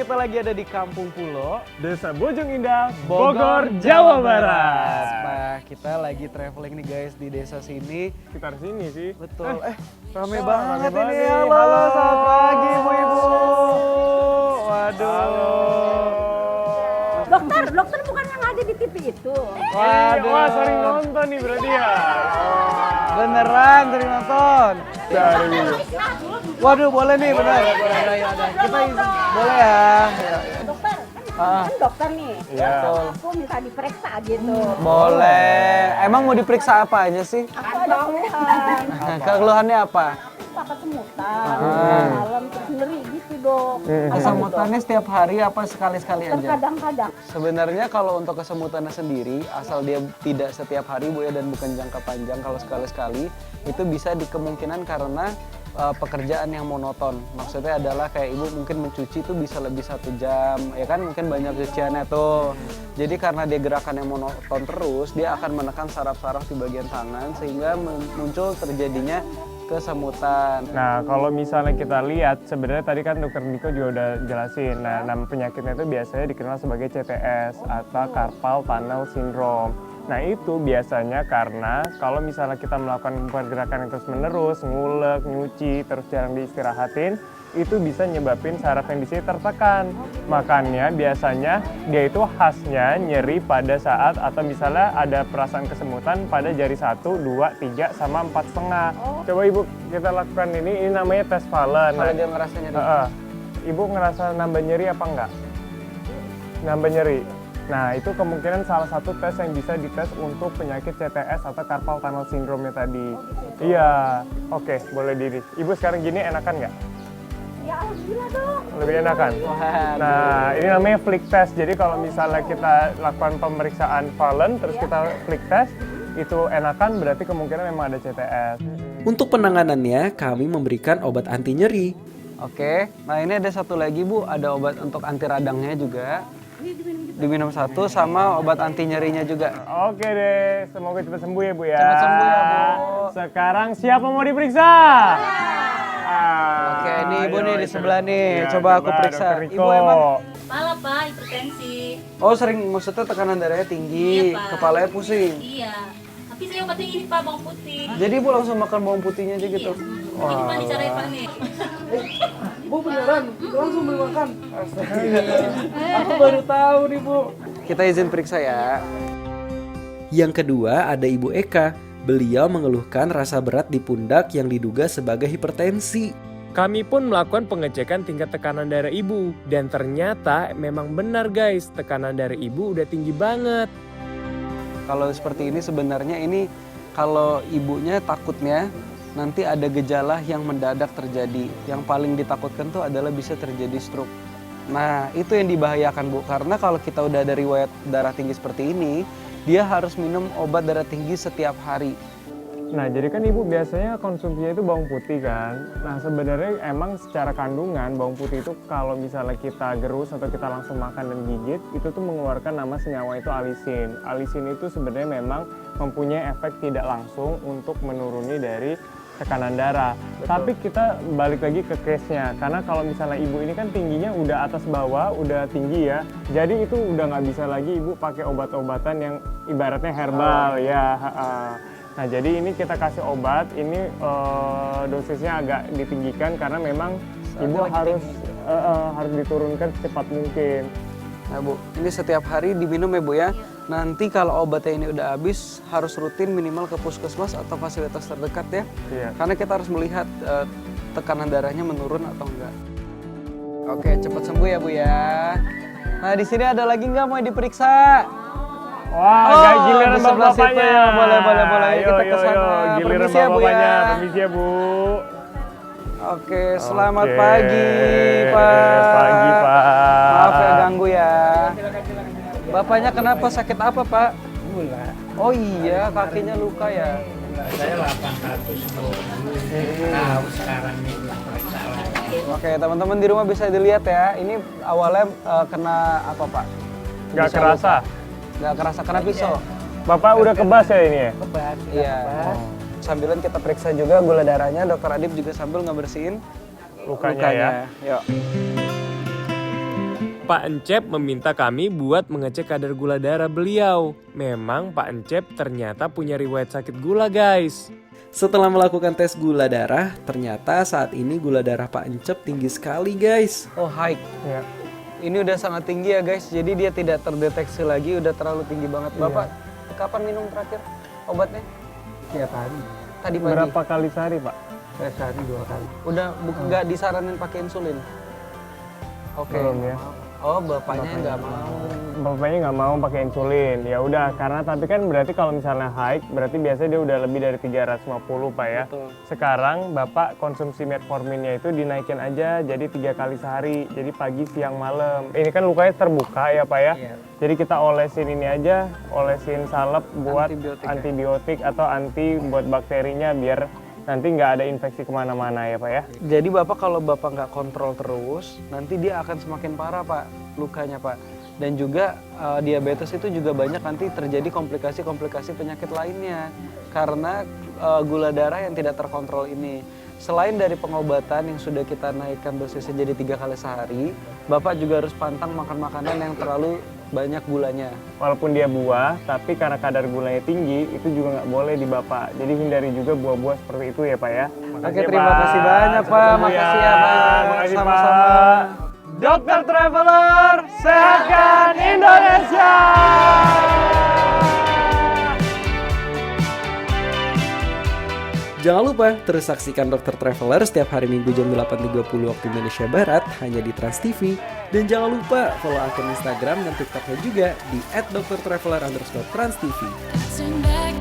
kita lagi ada di Kampung Pulo, Desa Bojong Indah, Bogor, Jawa Barat. Nah, kita lagi traveling nih guys di desa sini. Sekitar sini sih. Betul. Rame Wah, banget rame ini. banget. Halo, Halo. selamat pagi ibu-ibu. Waduh. Halo. Dokter bukan yang ada di TV itu. Waduh. Wah, sering nonton nih berarti ya. Beneran sering nonton. Dari Waduh, boleh nih bener. Kita boleh ya. Dokter, kan dokter nih. Iya. Aku minta diperiksa gitu. Boleh. Emang mau diperiksa apa aja sih? Aku ada keluhan. Keluhannya apa? Apa kesemutan, malam terus nyeri gitu dok. Kesemutannya setiap hari apa sekali-sekali aja? Terkadang-kadang. Sebenarnya kalau untuk kesemutannya sendiri, asal dia tidak setiap hari Bu ya dan bukan jangka panjang, kalau sekali-sekali itu bisa dikemungkinan karena pekerjaan yang monoton. Maksudnya adalah kayak ibu mungkin mencuci itu bisa lebih 1 jam, ya kan mungkin banyak cuciannya tuh. Jadi karena dia gerakan yang monoton terus, dia akan menekan saraf-saraf di bagian tangan sehingga muncul terjadinya kesemutan. Nah, kalau misalnya kita lihat, sebenarnya tadi kan Dokter Niko juga udah jelasin. Nah, nama penyakitnya itu biasanya dikenal sebagai CTS atau Carpal Tunnel Syndrome. Nah, itu biasanya karena kalau misalnya kita melakukan pergerakan yang terus-menerus, ngulek, nyuci, terus jarang diistirahatin, itu bisa nyebabin saraf yang di sini tertekan. Makanya biasanya dia itu khasnya nyeri pada saat atau misalnya ada perasaan kesemutan pada jari 1, 2, 3, sama 4,5. Coba Ibu kita lakukan ini namanya tes Fallen. Kalau dia ngerasa nyeri. Ibu ngerasa nambah nyeri apa enggak? Nambah nyeri. Nah, itu kemungkinan salah satu tes yang bisa dites untuk penyakit CTS atau Carpal Tunnel Syndrome-nya tadi. Iya, oke, boleh diri. Ibu sekarang gini enakan nggak? Ya alhamdulillah dok. Lebih enakan? Nah, ini namanya flick test. Jadi kalau misalnya kita lakukan pemeriksaan Fallen, terus kita flick test, itu enakan berarti kemungkinan memang ada CTS. Untuk penanganannya, kami memberikan obat anti nyeri. Oke, nah ini ada satu lagi Bu, ada obat untuk anti radangnya juga. Diminum 1 sama obat anti nyerinya juga. Oke deh, semoga cepat sembuh ya Bu ya. Cepat sembuh ya, Bu. Sekarang siapa mau diperiksa? Oke, ini Ibu ayo, nih di sebelah nih. Ya, Coba aku periksa. Dokter Niko. Ibu emang Kepala Pak, hipertensi. oh sering maksudnya tekanan darahnya tinggi, Iya, Pak. kepalanya pusing. Iya. Tapi saya obatnya ini Pak, bawang putih. Jadi Ibu langsung makan bawang putihnya aja gitu. Ini gimana caranya Pak nih? Bu beneran langsung beli makan. Aku baru tahu nih Bu. Kita izin periksa ya. Yang kedua ada Ibu Eka. Beliau mengeluhkan rasa berat di pundak yang diduga sebagai hipertensi. Kami pun melakukan pengecekan tingkat tekanan darah ibu. Dan ternyata memang benar guys, tekanan darah ibu udah tinggi banget. Kalau seperti ini sebenarnya ini kalau ibunya takutnya nanti ada gejala yang mendadak terjadi. Yang paling ditakutkan tuh adalah bisa terjadi stroke. Nah, itu yang dibahayakan Bu, karena kalau kita udah ada riwayat darah tinggi seperti ini, dia harus minum obat darah tinggi setiap hari. Nah, jadi kan ibu biasanya konsumsinya itu bawang putih kan. Nah, sebenarnya emang secara kandungan bawang putih itu kalau misalnya kita gerus atau kita langsung makan dan gigit, itu tuh mengeluarkan nama senyawa itu alisin. Alisin itu sebenarnya memang mempunyai efek tidak langsung untuk menuruni dari tekanan darah. Betul. Tapi kita balik lagi ke case-nya, karena kalau misalnya ibu ini kan tingginya udah atas bawah, udah tinggi ya. Jadi itu udah nggak bisa lagi ibu pakai obat-obatan yang ibaratnya herbal ya. Nah jadi ini kita kasih obat, ini dosisnya agak ditinggikan karena memang ibu harus diturunkan secepat mungkin. Nah Bu, ini setiap hari diminum ya Bu ya. Nanti kalau obatnya ini udah habis, harus rutin minimal ke puskesmas atau fasilitas terdekat ya. Iya. Karena kita harus melihat tekanan darahnya menurun atau enggak. Oke, cepat sembuh ya Bu ya. Nah di sini ada lagi nggak mau diperiksa? Wah, Oh, giliran di sebelah bapaknya. situ. Boleh. Ayo, Kita ke sana. Giliran Permisi ya, Bu, bapaknya. ya. Permisi ya Bu. Oke, selamat Oke. pagi Pak. Pagi Pak. Maaf ya ganggu ya. Bapaknya kenapa, sakit apa Pak? Gula. Oh iya, kakinya luka ya. Saya 820. Tahu sekarang ini periksa lagi. Oke, teman-teman di rumah bisa dilihat ya. Ini awalnya kena apa Pak? Nggak Bisa kerasa? luka. Nggak kerasa, kena pisau. Bapak udah kebas ya ini ya? Kebat. Iya. Sambilan kita periksa juga gula darahnya. Dokter Adib juga sambil ngebersihin Lukanya ya. Yuk. Pak Encep meminta kami buat mengecek kadar gula darah beliau. Memang Pak Encep ternyata punya riwayat sakit gula, guys. Setelah melakukan tes gula darah, ternyata saat ini gula darah Pak Encep tinggi sekali guys. Oh, high. Ya. Ini udah sangat tinggi ya guys, jadi dia tidak terdeteksi lagi, udah terlalu tinggi banget. Bapak, kapan minum terakhir obatnya? Tiap hari. Tadi pagi. Berapa kali sehari, Pak? Saya sehari 2 kali. Udah nggak disaranin pakai insulin? Oke. Belum ya. Oh, bapaknya nggak mau. Bapaknya nggak mau pakai insulin. Ya udah, karena tapi kan berarti kalau misalnya high, berarti biasanya dia udah lebih dari 350 Pak ya. Betul. Sekarang Bapak konsumsi metforminnya itu dinaikin aja jadi 3 kali sehari. Jadi pagi, siang, malam. Ini kan lukanya terbuka ya Pak ya. Iya. Jadi kita olesin ini aja, olesin salep buat Antibiotik ya? antibiotik atau anti buat bakterinya biar nanti nggak ada infeksi kemana-mana ya Pak ya. Jadi Bapak kalau Bapak nggak kontrol terus, nanti dia akan semakin parah Pak, lukanya Pak. Dan juga diabetes itu juga banyak nanti terjadi komplikasi-komplikasi penyakit lainnya. Karena gula darah yang tidak terkontrol ini. Selain dari pengobatan yang sudah kita naikkan dosisnya jadi 3 kali sehari, Bapak juga harus pantang makan makanan yang terlalu banyak gulanya. Walaupun dia buah, tapi karena kadar gulanya tinggi, itu juga nggak boleh di Bapak. Jadi hindari juga buah-buah seperti itu ya Pak ya. Oke, terima kasih banyak Pak. Makasih ya Pak. Makasih Sama-sama. Pak. Dokter Traveler, sehatkan Indonesia! Jangan lupa terus saksikan Dokter Traveler setiap hari Minggu jam 8.30 waktu Indonesia Barat hanya di Trans TV. Dan jangan lupa follow akun Instagram dan TikToknya juga di @doktertraveler_transtv. Turn back